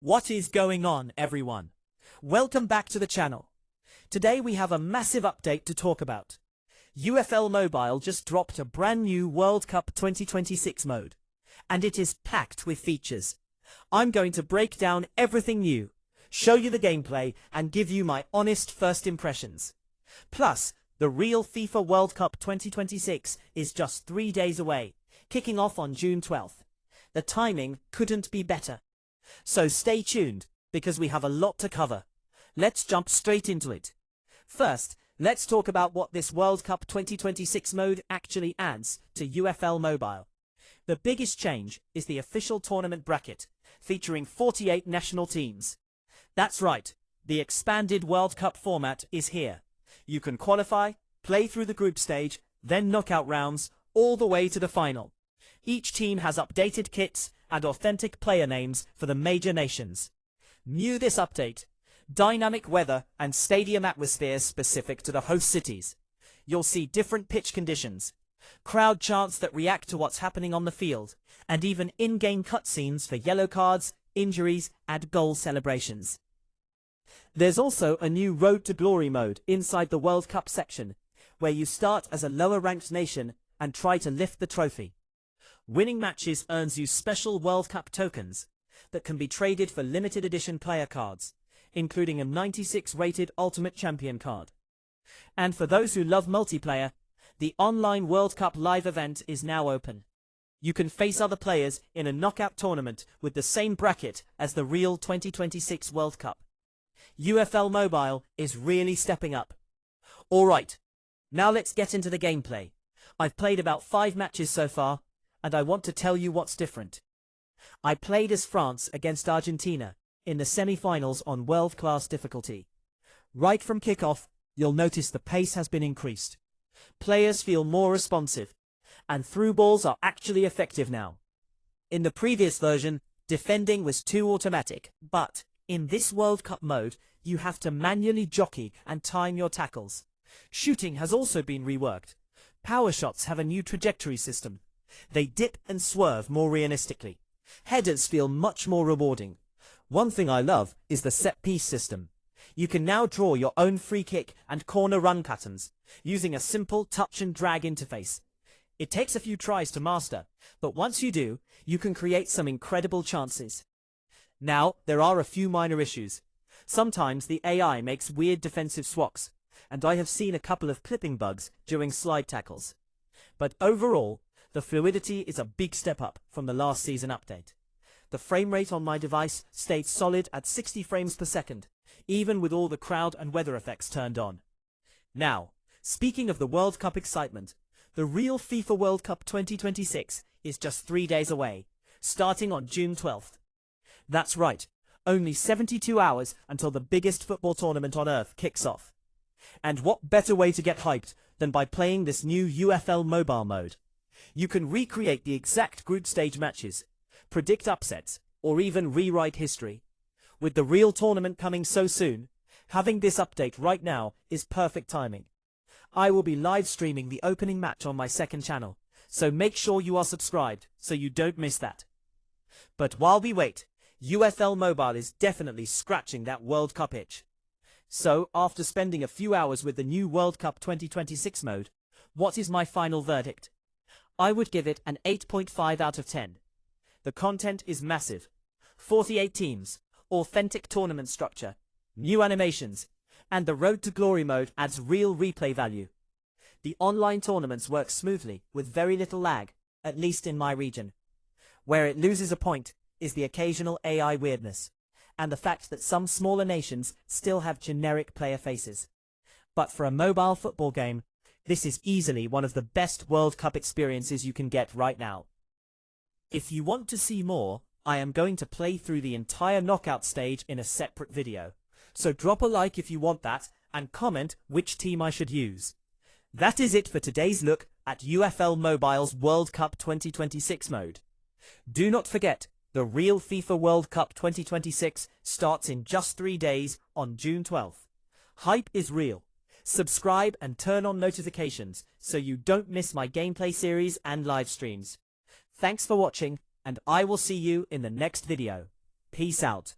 What is going on, everyone? Welcome back to the channel. Today we have a massive update to talk about. UFL Mobile just dropped a brand new World Cup 2026 mode, and it is packed with features. I'm going to break down everything new, show you the gameplay, and give you my honest first impressions. Plus, the real FIFA World Cup 2026 is just 3 days away, kicking off on June 12th. The timing couldn't be better. So stay tuned, because we have a lot to cover. Let's jump straight into it. First, let's talk about what this World Cup 2026 mode actually adds to UFL Mobile. The biggest change is the official tournament bracket, featuring 48 national teams. That's right, the expanded World Cup format is here. You can qualify, play through the group stage, then knockout rounds, all the way to the final. Each team has updated kits and authentic player names for the major nations. New this update: dynamic weather and stadium atmospheres specific to the host cities. You'll see different pitch conditions, crowd chants that react to what's happening on the field, and even in-game cutscenes for yellow cards, injuries, and goal celebrations. There's also a new Road to Glory mode inside the World Cup section, where you start as a lower-ranked nation and try to lift the trophy. Winning matches earns you special World Cup tokens that can be traded for limited edition player cards, including a 96 rated Ultimate Champion card. And for those who love multiplayer, the online World Cup live event is now open. You can face other players in a knockout tournament with the same bracket as the real 2026 World Cup. UFL Mobile is really stepping up. Alright, now let's get into the gameplay. I've played about 5 matches so far, and I want to tell you what's different. I played as France against Argentina in the semi-finals on world-class difficulty. Right from kickoff, you'll notice the pace has been increased. Players feel more responsive, and through balls are actually effective now. In the previous version, defending was too automatic, but in this World Cup mode, you have to manually jockey and time your tackles. Shooting has also been reworked. Power shots have a new trajectory system. They dip and swerve more realistically. Headers feel much more rewarding. One thing I love is the set-piece system. You can now draw your own free kick and corner run patterns, using a simple touch and drag interface. It takes a few tries to master, but once you do, you can create some incredible chances. Now, there are a few minor issues. Sometimes the AI makes weird defensive swaps, and I have seen a couple of clipping bugs during slide tackles. But overall, the fluidity is a big step up from the last season update. The frame rate on my device stayed solid at 60 frames per second, even with all the crowd and weather effects turned on. Now, speaking of the World Cup excitement, the real FIFA World Cup 2026 is just 3 days away, starting on June 12th. That's right, only 72 hours until the biggest football tournament on Earth kicks off. And what better way to get hyped than by playing this new UFL Mobile mode? You can recreate the exact group stage matches, predict upsets, or even rewrite history. With the real tournament coming so soon, having this update right now is perfect timing. I will be live streaming the opening match on my second channel, so make sure you are subscribed so you don't miss that. But while we wait, UFL Mobile is definitely scratching that World Cup itch. So, after spending a few hours with the new World Cup 2026 mode, what is my final verdict? I would give it an 8.5 out of 10. The content is massive. 48 teams, authentic tournament structure, new animations, and the Road to Glory mode adds real replay value. The online tournaments work smoothly with very little lag, at least in my region. Where it loses a point is the occasional AI weirdness, and the fact that some smaller nations still have generic player faces. But for a mobile football game, this is easily one of the best World Cup experiences you can get right now. If you want to see more, I am going to play through the entire knockout stage in a separate video. So drop a like if you want that, and comment which team I should use. That is it for today's look at UFL Mobile's World Cup 2026 mode. Do not forget, the real FIFA World Cup 2026 starts in just 3 days on June 12th. Hype is real. Subscribe and turn on notifications so you don't miss my gameplay series and live streams. Thanks for watching, and I will see you in the next video. Peace out.